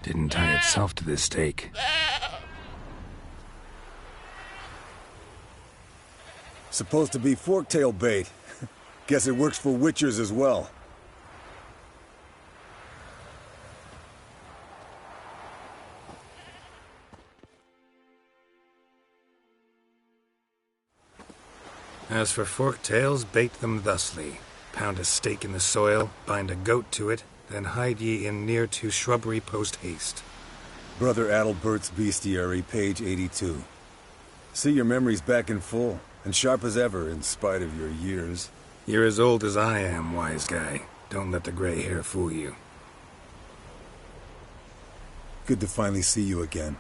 Didn't tie itself to this stake. Supposed to be forktail bait. Guess it works for witchers as well. As for forktails, bait them thusly. Pound a stake in the soil, bind a goat to it, then hide ye in near to shrubbery post haste. Brother Adalbert's Bestiary, page 82. See, your memory's back in full, and sharp as ever, in spite of your years. You're as old as I am, wise guy. Don't let the gray hair fool you. Good to finally see you again.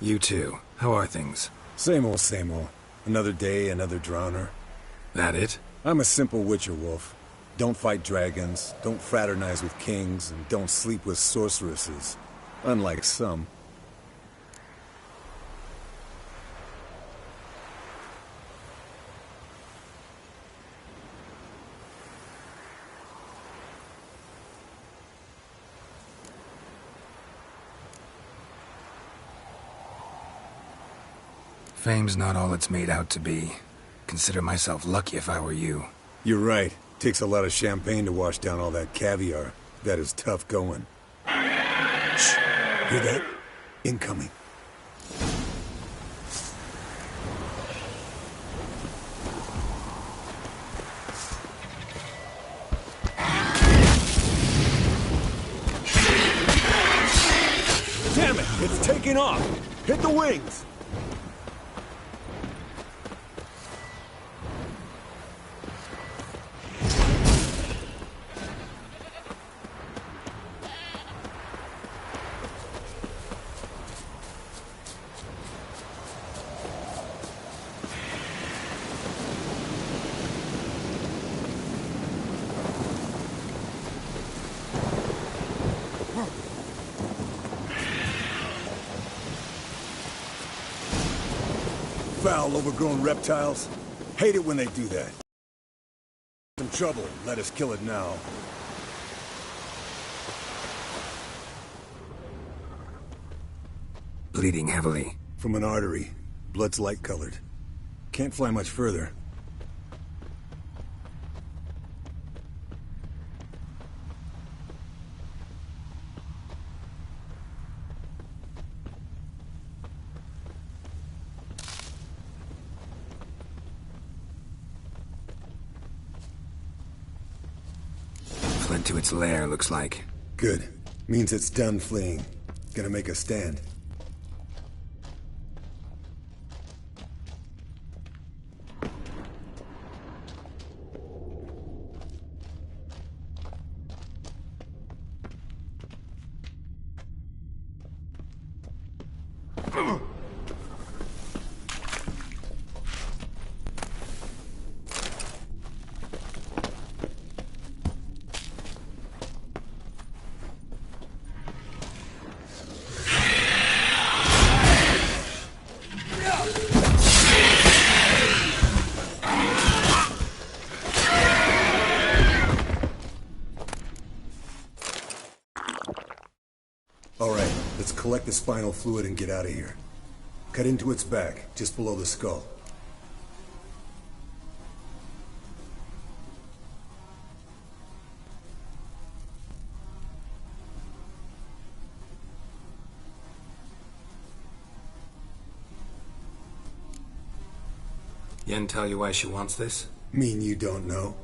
You too. How are things? Same old, same old. Another day, another drowner. That it? I'm a simple witcher wolf. Don't fight dragons, don't fraternize with kings, and don't sleep with sorceresses. Unlike some. Fame's not all it's made out to be. Consider myself lucky if I were you. You're right. Takes a lot of champagne to wash down all that caviar. That is tough going. Shh. Hear that? Incoming. Damn it! It's taking off! Hit the wings! Foul, overgrown reptiles. Hate it when they do that. Some trouble. Let us kill it now. Bleeding heavily. From an artery. Blood's light-colored. Can't fly much further. Fled to its lair, looks like. Good. Means it's done fleeing. Gonna make a stand. Alright, let's collect the spinal fluid and get out of here. Cut into its back, just below the skull. Yen tell you why she wants this? Mean you don't know?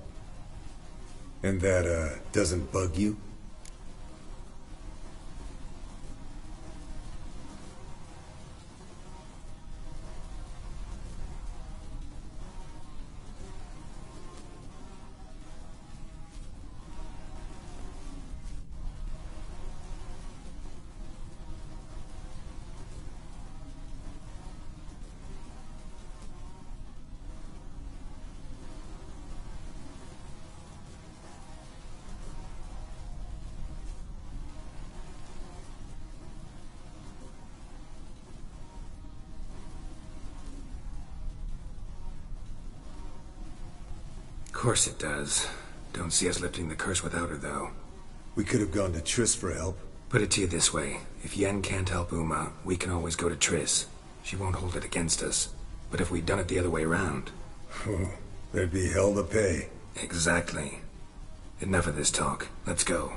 And that, doesn't bug you? Course it does. Don't see us lifting the curse without her, though. We could have gone to Triss for help. Put it to you this way. If Yen can't help Uma, we can always go to Triss. She won't hold it against us. But if we'd done it the other way around... There'd be hell to pay. Exactly. Enough of this talk. Let's go.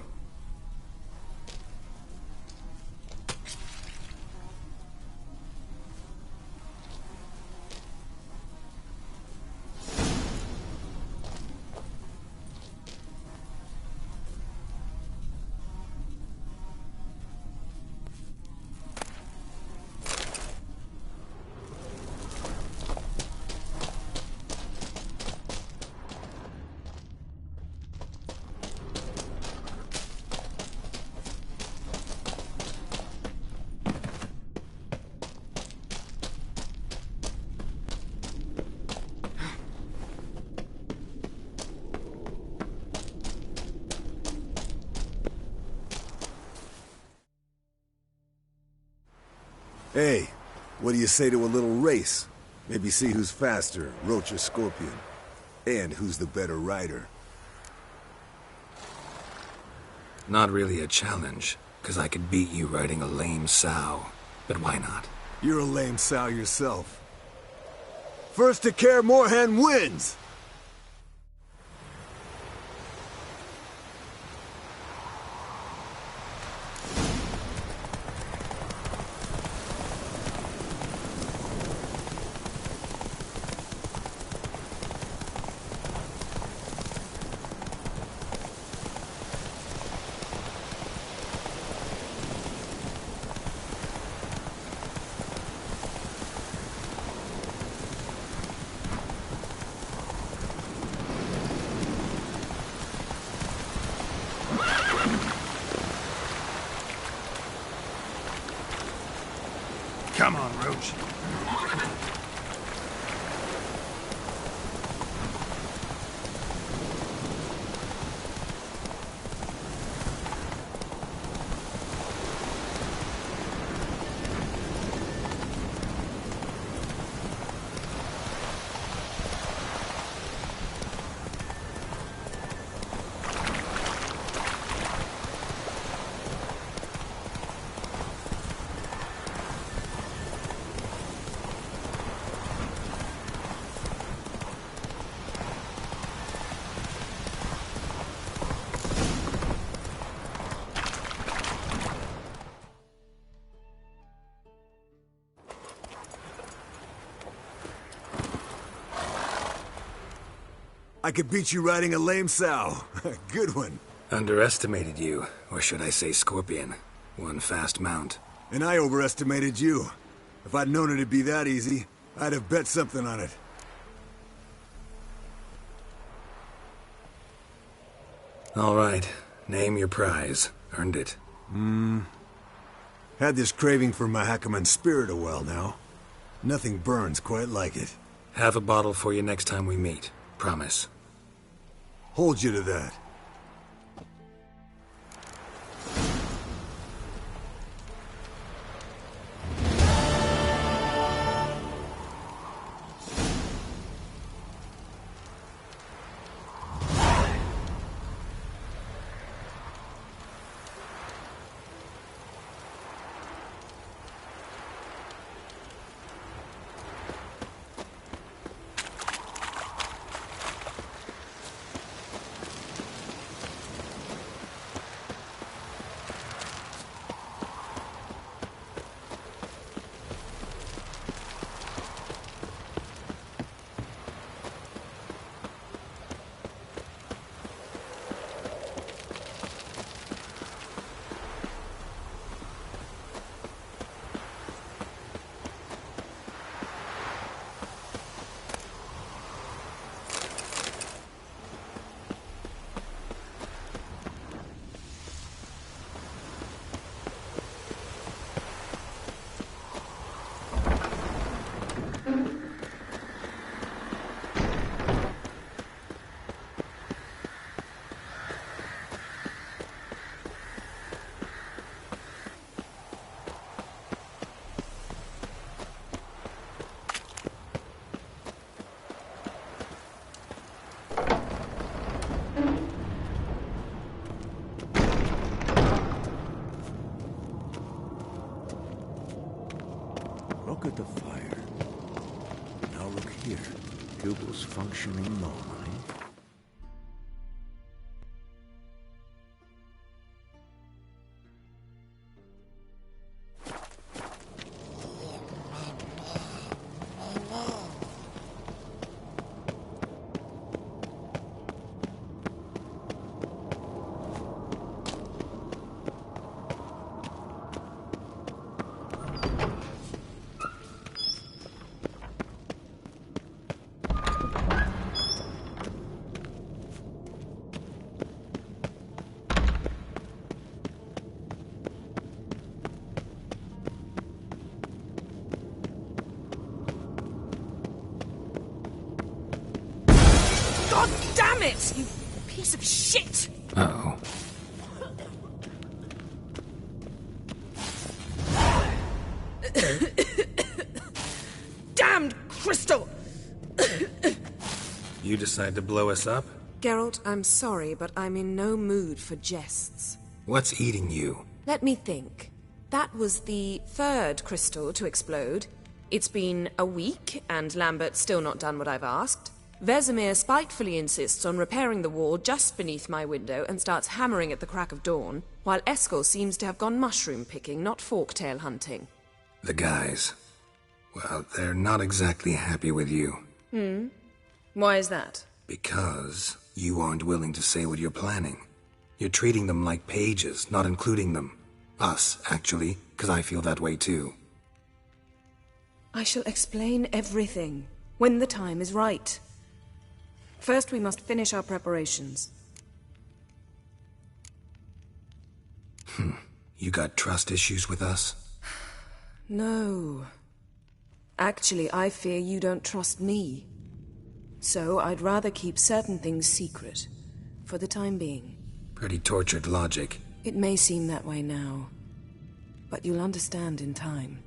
Hey, what do you say to a little race? Maybe see who's faster, Roach or Scorpion. And who's the better rider. Not really a challenge, because I could beat you riding a lame sow. But why not? You're a lame sow yourself. First to Kaer Morhen wins! Come on, Roach. I could beat you riding a lame sow. Good one. Underestimated you, or should I say Scorpion. One fast mount. And I overestimated you. If I'd known it'd be that easy, I'd have bet something on it. All right. Name your prize. Earned it. Had this craving for Mahakaman spirit a while now. Nothing burns quite like it. Have a bottle for you next time we meet. Promise. Hold you to that. look at the fire. Now look here. Pupils functioning normally. God damn it, you piece of shit! Uh-oh. Damned crystal! You decide to blow us up? Geralt, I'm sorry, but I'm in no mood for jests. What's eating you? Let me think. That was the third crystal to explode. It's been a week, and Lambert's still not done what I've asked. Vesemir spitefully insists on repairing the wall just beneath my window and starts hammering at the crack of dawn, while Eskel seems to have gone mushroom picking, not forktail hunting. The guys. Well, they're not exactly happy with you. Why is that? Because you aren't willing to say what you're planning. You're treating them like pages, not including them. Us, actually, because I feel that way too. I shall explain everything, when the time is right. First, we must finish our preparations. You got trust issues with us? No. Actually, I fear you don't trust me. So, I'd rather keep certain things secret, for the time being. Pretty tortured logic. It may seem that way now, but you'll understand in time.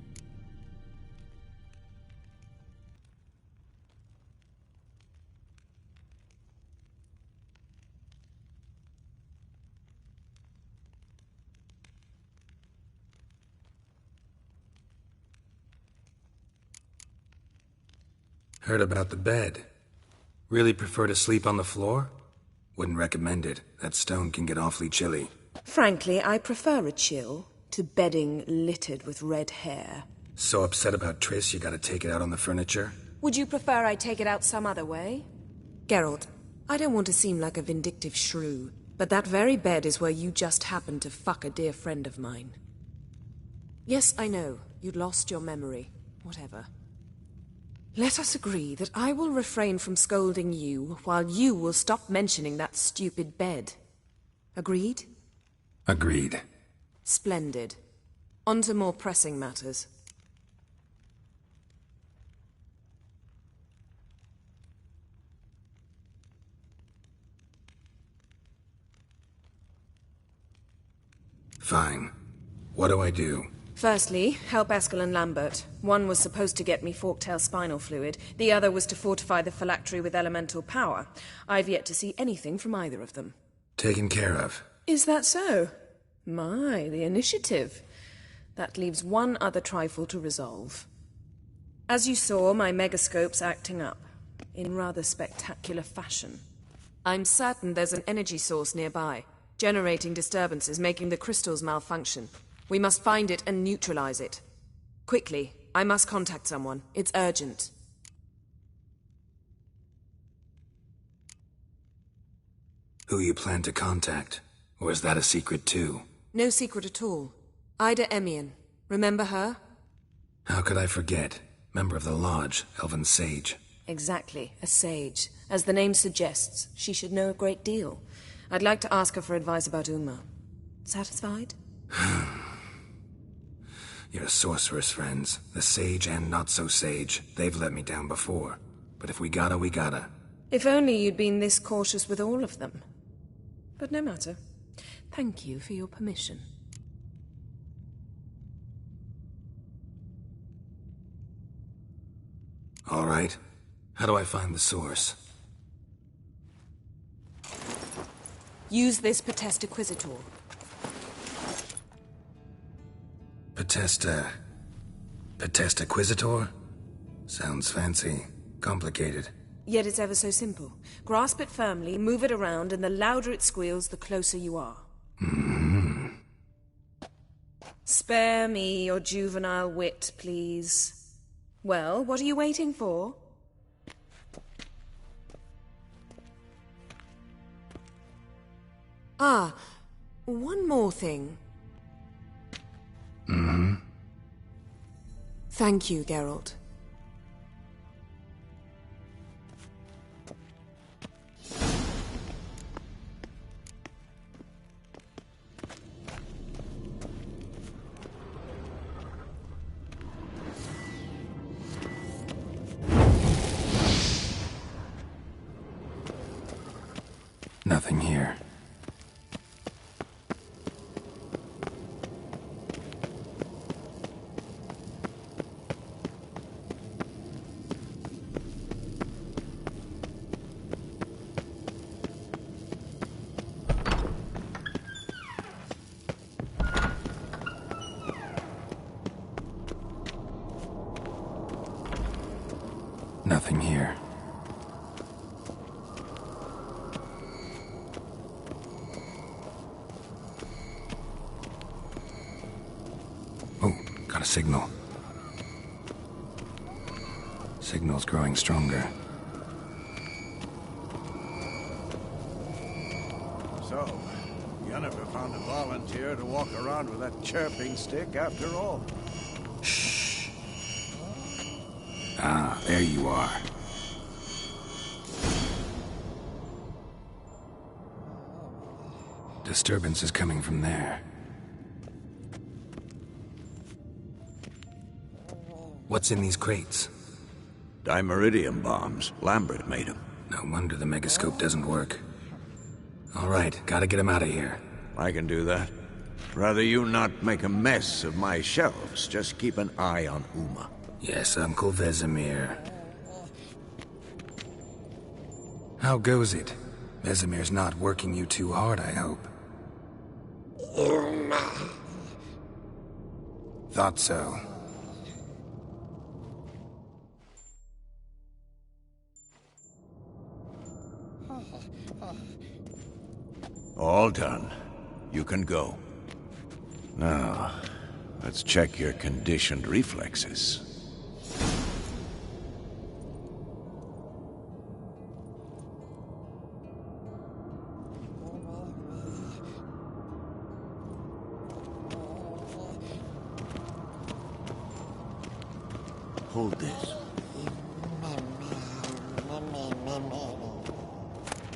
Heard about the bed. Really prefer to sleep on the floor? Wouldn't recommend it. That stone can get awfully chilly. Frankly, I prefer a chill to bedding littered with red hair. So upset about Triss you gotta take it out on the furniture? Would you prefer I take it out some other way? Geralt, I don't want to seem like a vindictive shrew, but that very bed is where you just happened to fuck a dear friend of mine. Yes, I know. You'd lost your memory. Whatever. Let us agree that I will refrain from scolding you, while you will stop mentioning that stupid bed. Agreed? Agreed. Splendid. On to more pressing matters. Fine. What do I do? Firstly, help Eskel and Lambert. One was supposed to get me forktail spinal fluid. The other was to fortify the phylactery with elemental power. I've yet to see anything from either of them. Taken care of. Is that so? My, the initiative. That leaves one other trifle to resolve. As you saw, my megascope's acting up, in rather spectacular fashion. I'm certain there's an energy source nearby, generating disturbances, making the crystals malfunction. We must find it and neutralize it. Quickly, I must contact someone. It's urgent. Who you plan to contact? Or is that a secret too? No secret at all. Ida Emian. Remember her? How could I forget? Member of the Lodge, Elven Sage. Exactly, a sage. As the name suggests, she should know a great deal. I'd like to ask her for advice about Uma. Satisfied? Your sorceress friends, the sage and not-so-sage, they've let me down before. But if we gotta, we gotta. If only you'd been this cautious with all of them. But no matter. Thank you for your permission. All right. How do I find the source? Use this Potestaquisitor. Potest Acquisitor? Sounds fancy. Complicated. Yet it's ever so simple. Grasp it firmly, move it around, and the louder it squeals, the closer you are. Mm-hmm. Spare me your juvenile wit, please. Well, what are you waiting for? Ah, one more thing. Mm-hmm. Thank you, Geralt. Nothing here. Nothing here. Oh, got a signal. Signal's growing stronger. So, Yennefer found a volunteer to walk around with that chirping stick after all. Shh. Ah, there you are. Disturbance is coming from there. What's in these crates? Dimeridium bombs. Lambert made them. No wonder the megascope doesn't work. All right, gotta get him out of here. I can do that. Rather you not make a mess of my shelves. Just keep an eye on Uma. Yes, Uncle Vesemir. How goes it? Vesemir's not working you too hard, I hope. Thought so. All done. You can go. Now, let's check your conditioned reflexes. Hold this.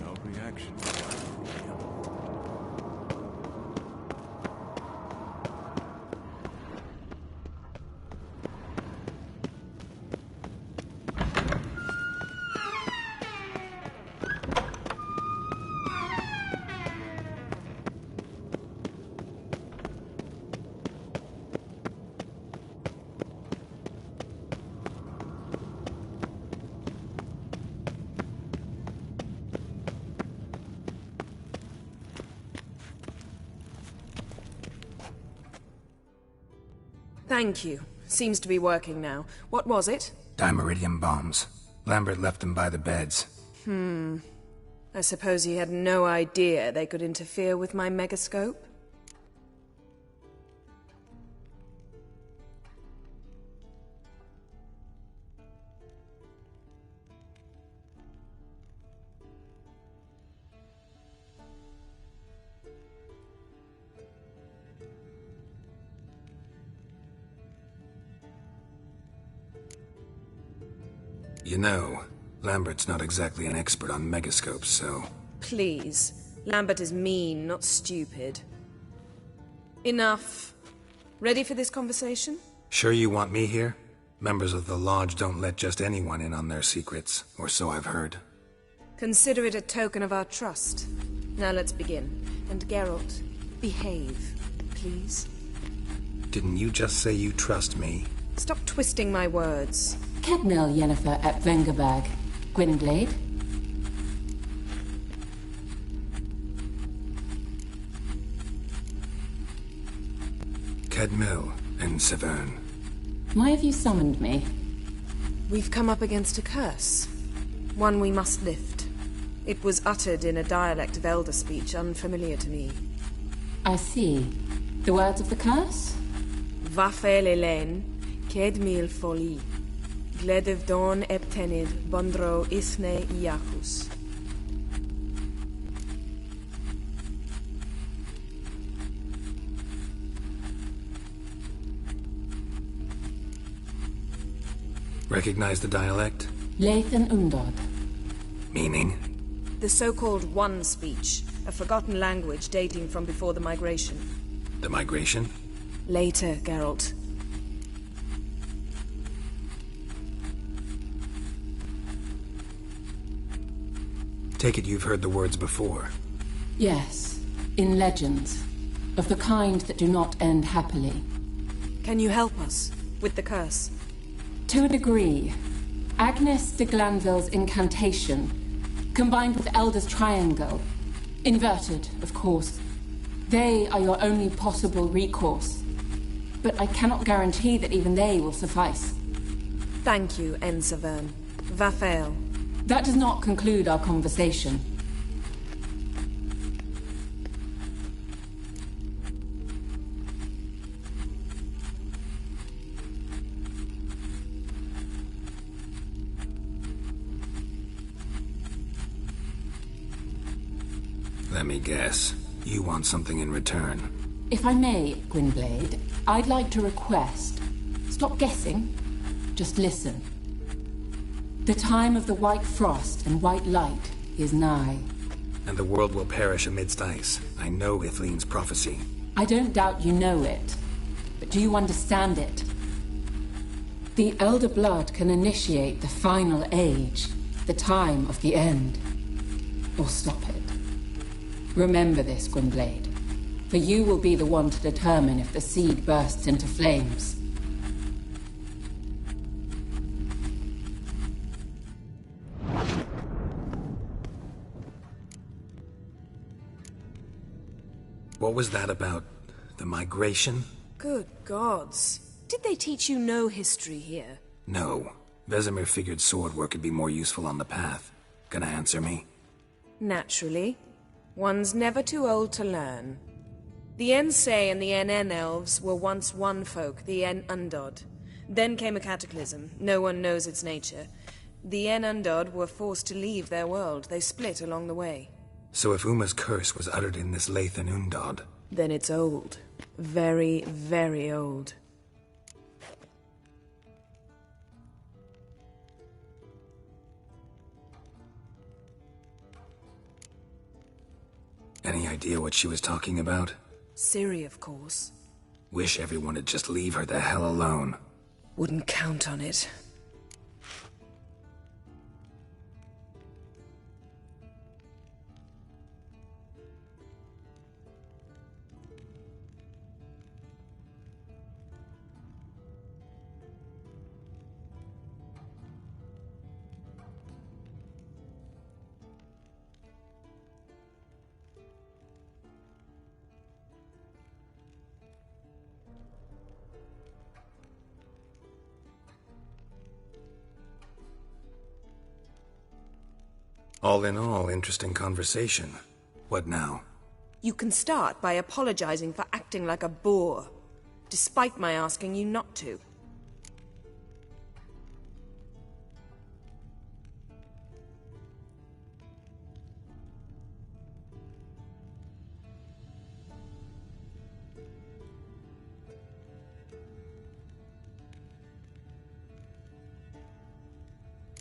No reaction. Thank you. Seems to be working now. What was it? Dimeridium bombs. Lambert left them by the beds. I suppose he had no idea they could interfere with my megascope? You know, Lambert's not exactly an expert on megascopes, so... Please. Lambert is mean, not stupid. Enough. Ready for this conversation? Sure you want me here? Members of the Lodge don't let just anyone in on their secrets, or so I've heard. Consider it a token of our trust. Now let's begin. And Geralt, behave, please. Didn't you just say you trust me? Stop twisting my words. Cadmel Yennefer at Vengerberg. Gwynblade? Cadmel and Severn. Why have you summoned me? We've come up against a curse. One we must lift. It was uttered in a dialect of Elder speech unfamiliar to me. I see. The words of the curse? Vafel Elen, ked mil foli. Gledev don eptenid bondro isne iacus. Recognize the dialect? Lathan Undod. Meaning? The so-called One speech, a forgotten language dating from before the migration. The migration? Later, Geralt. Take it you've heard the words before. Yes, in legends. Of the kind that do not end happily. Can you help us with the curse? To a degree. Agnes de Glanville's incantation, combined with Elder's triangle, inverted, of course. They are your only possible recourse. But I cannot guarantee that even they will suffice. Thank you, Ensavern. Vafael. That does not conclude our conversation. Let me guess. You want something in return. If I may, Gwynblade, I'd like to request. Stop guessing. Just listen. The time of the white frost and white light is nigh. And the world will perish amidst ice. I know Ithleen's prophecy. I don't doubt you know it. But do you understand it? The Elder Blood can initiate the final age, the time of the end. Or stop it. Remember this, Gwynblade. For you will be the one to determine if the seed bursts into flames. What was that about? The migration? Good gods. Did they teach you no history here? No. Vesemir figured sword work would be more useful on the path. Gonna answer me? Naturally. One's never too old to learn. The Ensei and the NN elves were once one folk, the En Undod. Then came a cataclysm. No one knows its nature. The En Undod were forced to leave their world. They split along the way. So if Uma's curse was uttered in this Lathan Undod... Then it's old. Very, very old. Any idea what she was talking about? Ciri, of course. Wish everyone would just leave her the hell alone. Wouldn't count on it. All in all, interesting conversation. What now? You can start by apologizing for acting like a boor, despite my asking you not to.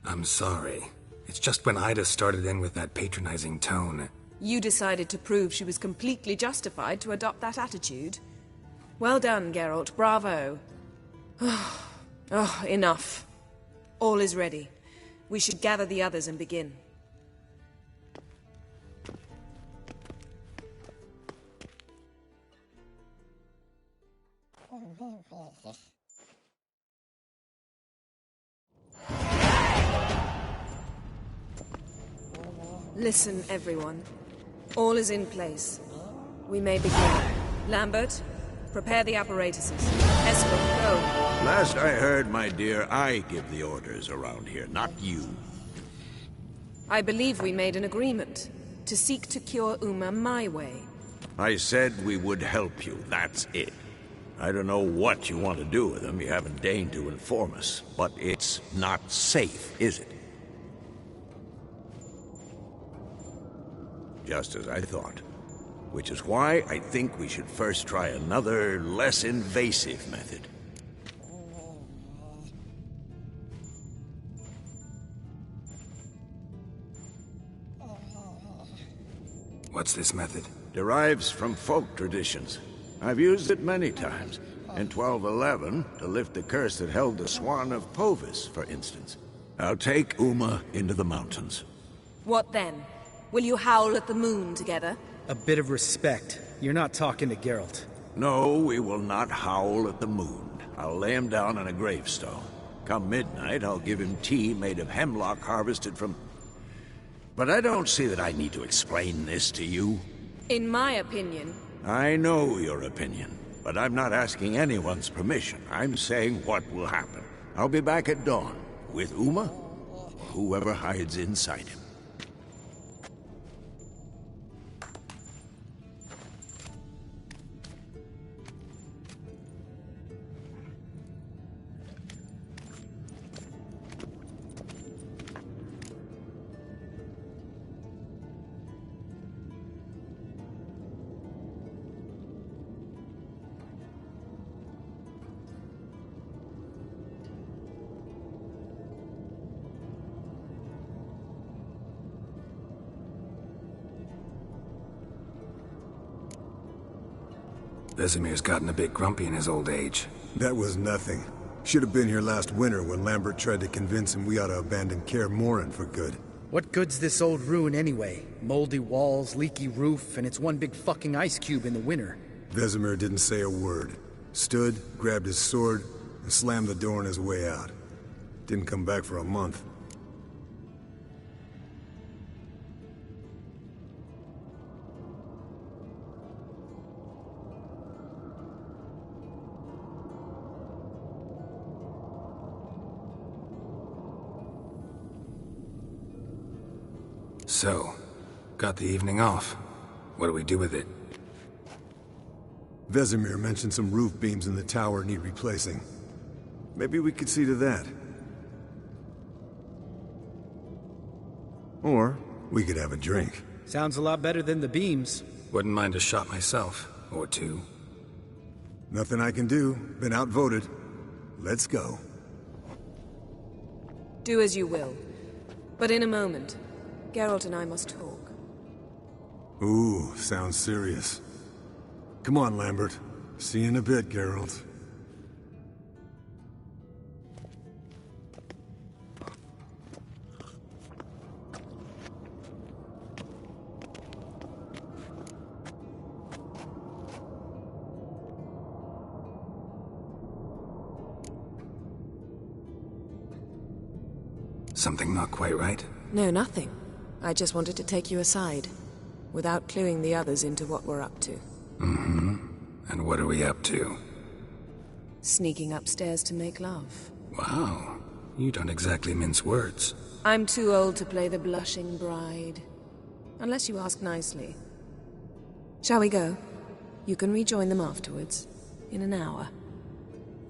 I'm sorry. It's just when Ida started in with that patronizing tone. You decided to prove she was completely justified to adopt that attitude. Well done, Geralt. Bravo. Oh, enough. All is ready. We should gather the others and begin. Listen, everyone. All is in place. We may begin. Lambert, Prepare the apparatuses. Escort, go. Last I heard, my dear, I give the orders around here, not you. I believe we made an agreement to seek to cure Uma my way. I said we would help you, that's it. I don't know what you want to do with him, you haven't deigned to inform us. But it's not safe, is it? Just as I thought. Which is why I think we should first try another, less invasive method. What's this method? Derives from folk traditions. I've used it many times. In 1211, to lift the curse that held the Swan of Povis, for instance. I'll take Uma into the mountains. What then? Will you howl at the moon together? A bit of respect. You're not talking to Geralt. No, we will not howl at the moon. I'll lay him down on a gravestone. Come midnight, I'll give him tea made of hemlock harvested from... But I don't see that I need to explain this to you. In my opinion... I know your opinion, but I'm not asking anyone's permission. I'm saying what will happen. I'll be back at dawn, with Uma, or whoever hides inside him. Vesemir's gotten a bit grumpy in his old age. That was nothing. Should have been here last winter when Lambert tried to convince him we ought to abandon Kaer Morhen for good. What good's this old ruin anyway? Moldy walls, leaky roof, and it's one big fucking ice cube in the winter. Vesemir didn't say a word. Stood, grabbed his sword, and slammed the door on his way out. Didn't come back for a month. So, got the evening off. What do we do with it? Vesemir mentioned some roof beams in the tower need replacing. Maybe we could see to that. Or we could have a drink. Sounds a lot better than the beams. Wouldn't mind a shot myself, or two. Nothing I can do. Been outvoted. Let's go. Do as you will. But in a moment, Geralt and I must talk. Ooh, sounds serious. Come on, Lambert. See you in a bit, Geralt. Something not quite right? No, nothing. I just wanted to take you aside, without cluing the others into what we're up to. Mm-hmm. And what are we up to? Sneaking upstairs to make love. Wow. You don't exactly mince words. I'm too old to play the blushing bride. Unless you ask nicely. Shall we go? You can rejoin them afterwards. In an hour.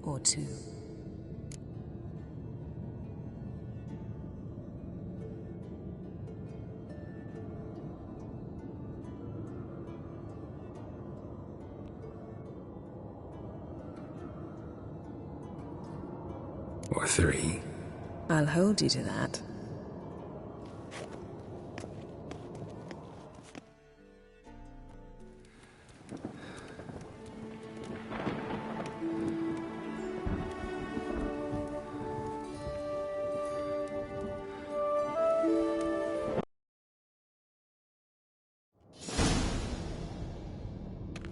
Or two. Or three. I'll hold you to that.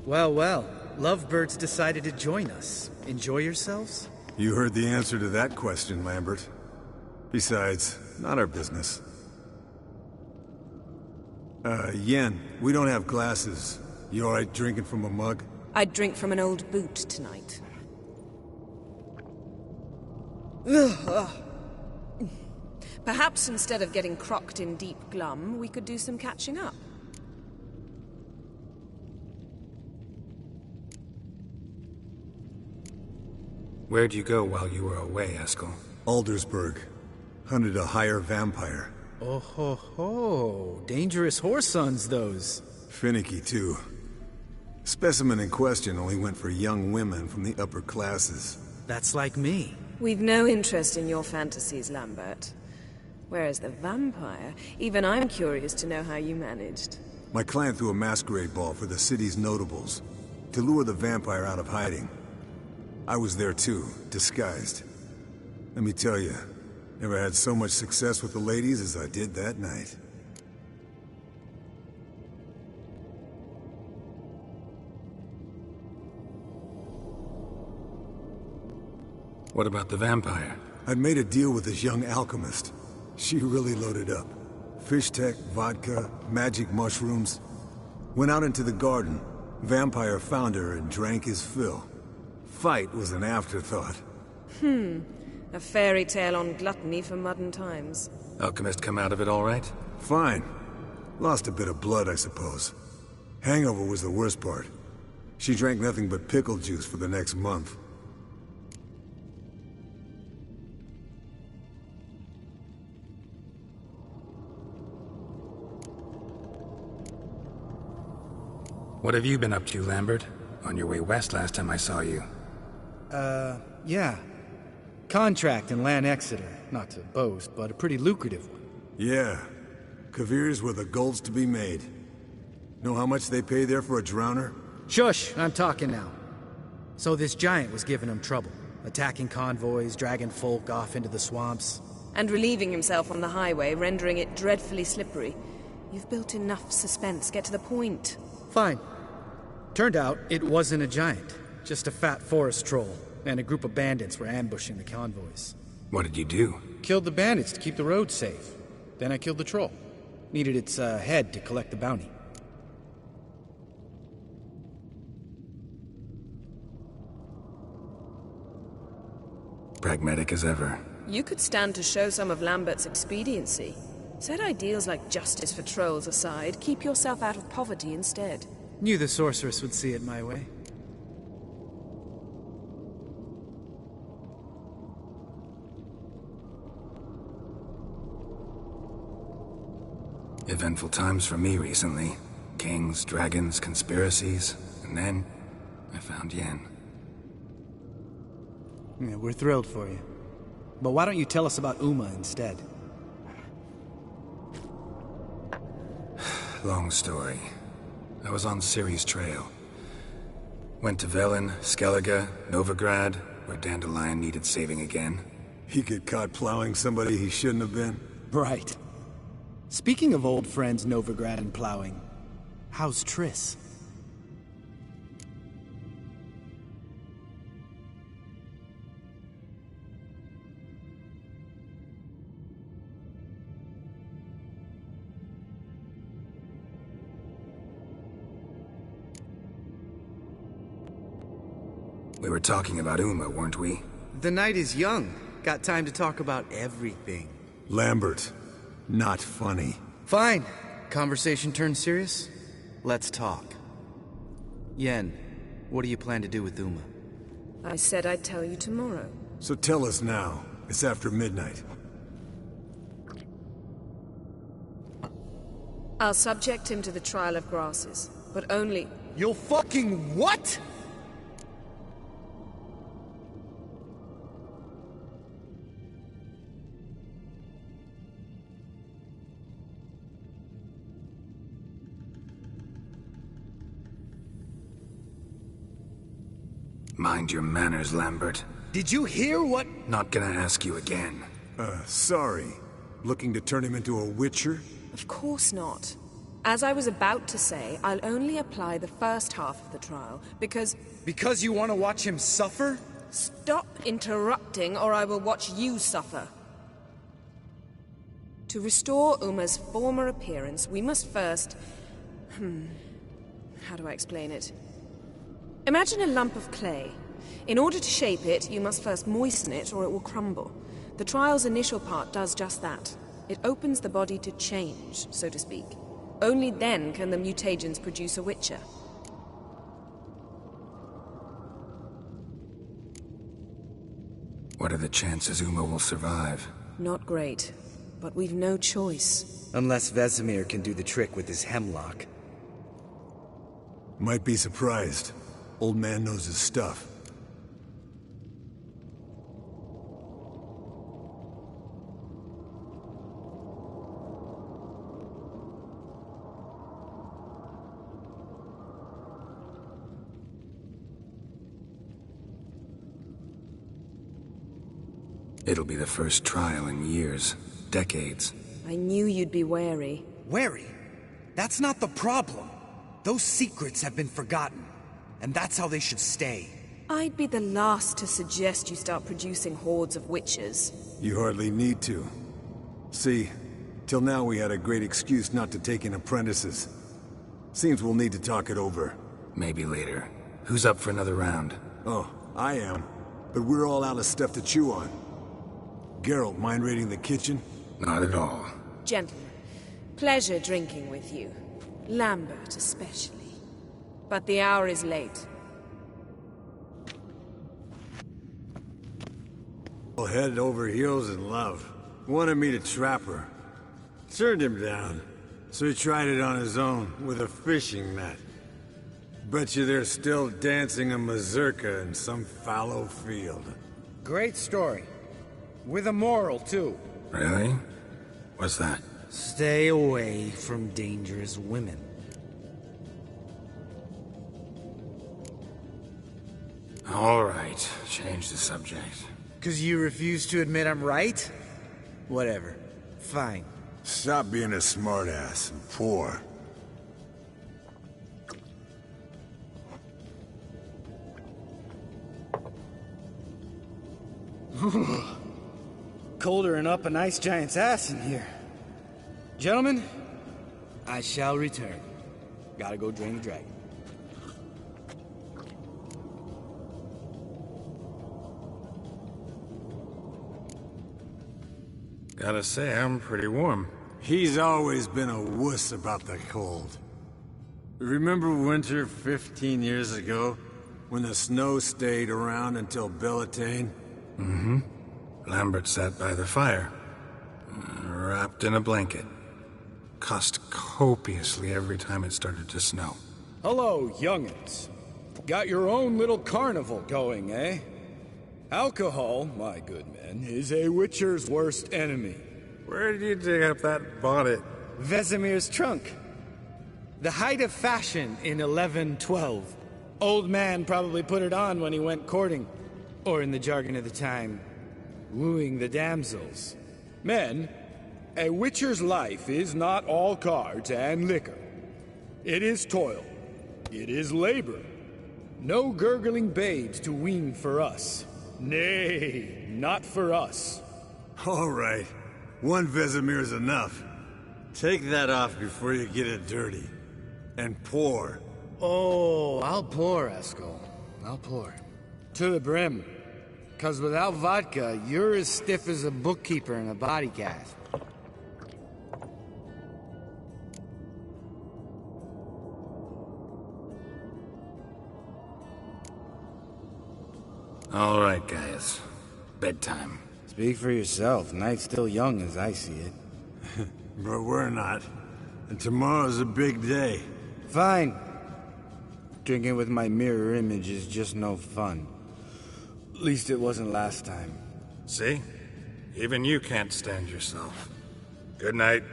Well, well. Lovebirds decided to join us. Enjoy yourselves? You heard the answer to that question, Lambert. Besides, not our business. Yen, we don't have glasses. You alright drinking from a mug? I'd drink from an old boot tonight. Perhaps instead of getting crocked in deep glum, we could do some catching up. Where'd you go while you were away, Eskel? Aldersburg. Hunted a higher vampire. Oh ho ho. Dangerous whoresons, those. Finicky, too. Specimen in question only went for young women from the upper classes. That's like me. We've no interest in your fantasies, Lambert. Whereas the vampire, even I'm curious to know how you managed. My client threw a masquerade ball for the city's notables, to lure the vampire out of hiding. I was there too, disguised. Let me tell you, never had so much success with the ladies as I did that night. What about the vampire? I'd made a deal with this young alchemist. She really loaded up. Fish tech, vodka, magic mushrooms. Went out into the garden. Vampire found her and drank his fill. Fight was an afterthought. A fairy tale on gluttony for modern times. Alchemist come out of it all right? Fine. Lost a bit of blood, I suppose. Hangover was the worst part. She drank nothing but pickle juice for the next month. What have you been up to, Lambert? On your way west last time I saw you. Yeah. Contract in Lan Exeter. Not to boast, but a pretty lucrative one. Yeah. Kavir's were the gold's to be made. Know how much they pay there for a drowner? Shush, I'm talking now. So this giant was giving him trouble. Attacking convoys, dragging folk off into the swamps. And relieving himself on the highway, rendering it dreadfully slippery. You've built enough suspense. Get to the point. Fine. Turned out, it wasn't a giant. Just a fat forest troll. And a group of bandits were ambushing the convoys. What did you do? Killed the bandits to keep the road safe. Then I killed the troll. Needed its head to collect the bounty. Pragmatic as ever. You could stand to show some of Lambert's expediency. Set ideals like justice for trolls aside, keep yourself out of poverty instead. Knew the sorceress would see it my way. Eventful times for me recently. Kings, dragons, conspiracies, and then I found Yen. Yeah, we're thrilled for you. But why don't you tell us about Uma instead? Long story. I was on Ciri's trail. Went to Velen, Skellige, Novigrad, where Dandelion needed saving again. He get caught plowing somebody he shouldn't have been. Right. Speaking of old friends Novigrad and plowing, how's Triss? We were talking about Uma, weren't we? The night is young. Got time to talk about everything. Lambert. Not funny. Fine. Conversation turned serious? Let's talk. Yen, what do you plan to do with Uma? I said I'd tell you tomorrow. So tell us now. It's after midnight. I'll subject him to the trial of grasses, but only... You'll fucking what? Mind your manners, Lambert. Did you hear what? Not gonna ask you again. Sorry. Looking to turn him into a witcher? Of course not. As I was about to say, I'll only apply the first half of the trial, because... Because you want to watch him suffer? Stop interrupting, or I will watch you suffer. To restore Uma's former appearance, we must first... How do I explain it? Imagine a lump of clay. In order to shape it, you must first moisten it or it will crumble. The trial's initial part does just that. It opens the body to change, so to speak. Only then can the mutagens produce a Witcher. What are the chances Uma will survive? Not great, but we've no choice. Unless Vesemir can do the trick with his hemlock. Might be surprised. Old man knows his stuff. It'll be the first trial in years, decades. I knew you'd be wary. Wary? That's not the problem. Those secrets have been forgotten, and that's how they should stay. I'd be the last to suggest you start producing hordes of witches. You hardly need to. See, till now we had a great excuse not to take in apprentices. Seems we'll need to talk it over. Maybe later. Who's up for another round? Oh, I am. But we're all out of stuff to chew on. Geralt, mind raiding the kitchen? Not at all. Gentlemen, pleasure drinking with you. Lambert especially. But the hour is late. Well, head over heels in love. Wanted me to trap her. Turned him down. So he tried it on his own, with a fishing net. Bet you they're still dancing a mazurka in some fallow field. Great story. With a moral, too. Really? What's that? Stay away from dangerous women. All right, change the subject. 'Cause you refuse to admit I'm right? Whatever. Fine. Stop being a smartass and pour. Colder and up an ice giant's ass in here. Gentlemen, I shall return. Gotta go drain the dragon. Gotta say, I'm pretty warm. He's always been a wuss about the cold. Remember winter 15 years ago? When the snow stayed around until Bellatane? Mm-hmm. Lambert sat by the fire, wrapped in a blanket. Cussed copiously every time it started to snow. Hello, young'uns. Got your own little carnival going, eh? Alcohol, my good men, is a witcher's worst enemy. Where did you dig up that bonnet? Vesemir's trunk. The height of fashion in 1112. Old man probably put it on when he went courting. Or in the jargon of the time, wooing the damsels. Men, a witcher's life is not all cards and liquor. It is toil. It is labor. No gurgling babes to wean for us. Nay, not for us. All right. One Vesemir's enough. Take that off before you get it dirty. And pour. Oh, I'll pour, Eskel. I'll pour. To the brim. 'Cause without vodka, you're as stiff as a bookkeeper in a body cast. All right, guys. Bedtime. Speak for yourself. Night's still young as I see it. But we're not. And tomorrow's a big day. Fine. Drinking with my mirror image is just no fun. At least it wasn't last time. See? Even you can't stand yourself. Good night.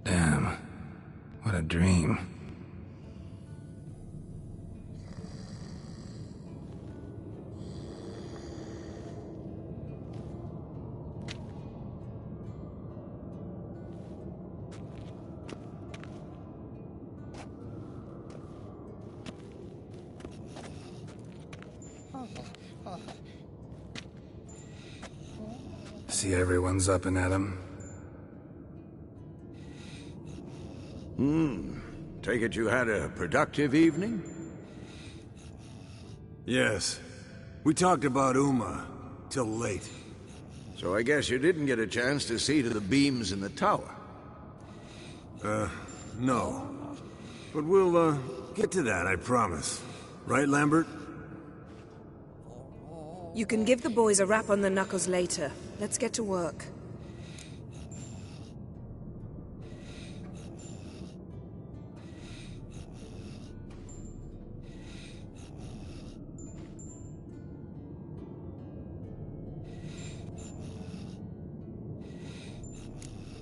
Damn. What a dream. See everyone's up and at 'em. Take it you had a productive evening? Yes. We talked about Uma till late. So I guess you didn't get a chance to see to the beams in the tower. No. But we'll, get to that, I promise. Right, Lambert? You can give the boys a rap on the knuckles later. Let's get to work.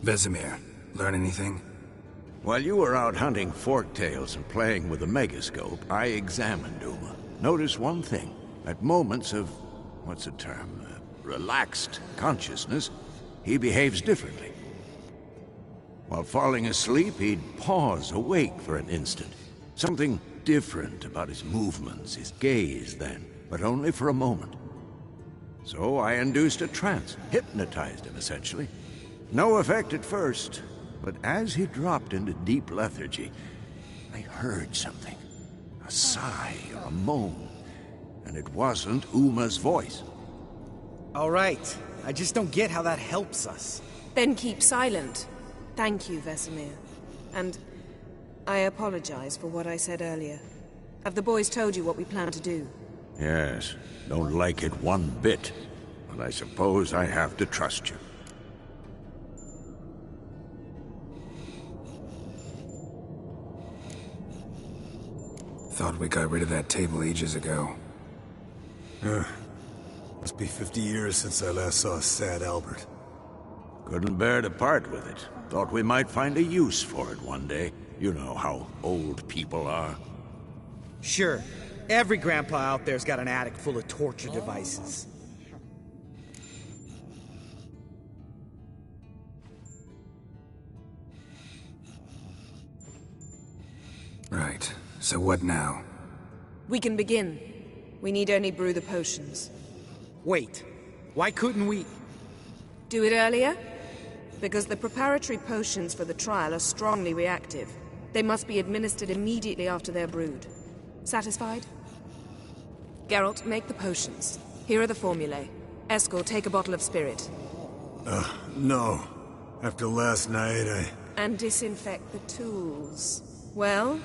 Vesemir, learn anything? While you were out hunting forktails and playing with the megascope, I examined Uma. Notice one thing. At moments of, what's the term, relaxed consciousness, he behaves differently. While falling asleep, he'd pause awake for an instant. Something different about his movements, his gaze then, but only for a moment. So I induced a trance, hypnotized him essentially. No effect at first, but as he dropped into deep lethargy, I heard something. A sigh or a moan. And it wasn't Uma's voice. All right. I just don't get how that helps us. Then keep silent. Thank you, Vesemir. And I apologize for what I said earlier. Have the boys told you what we plan to do? Yes, don't like it one bit. But I suppose I have to trust you. Thought we got rid of that table ages ago. Must be 50 years since I last saw sad Albert. Couldn't bear to part with it. Thought we might find a use for it one day. You know how old people are. Sure. Every grandpa out there's got an attic full of torture devices. Right. So what now? We can begin. We need only brew the potions. Wait. Why couldn't we... Do it earlier? Because the preparatory potions for the trial are strongly reactive. They must be administered immediately after they're brewed. Satisfied? Geralt, make the potions. Here are the formulae. Eskel, take a bottle of spirit. No. After last night, And disinfect the tools. Well,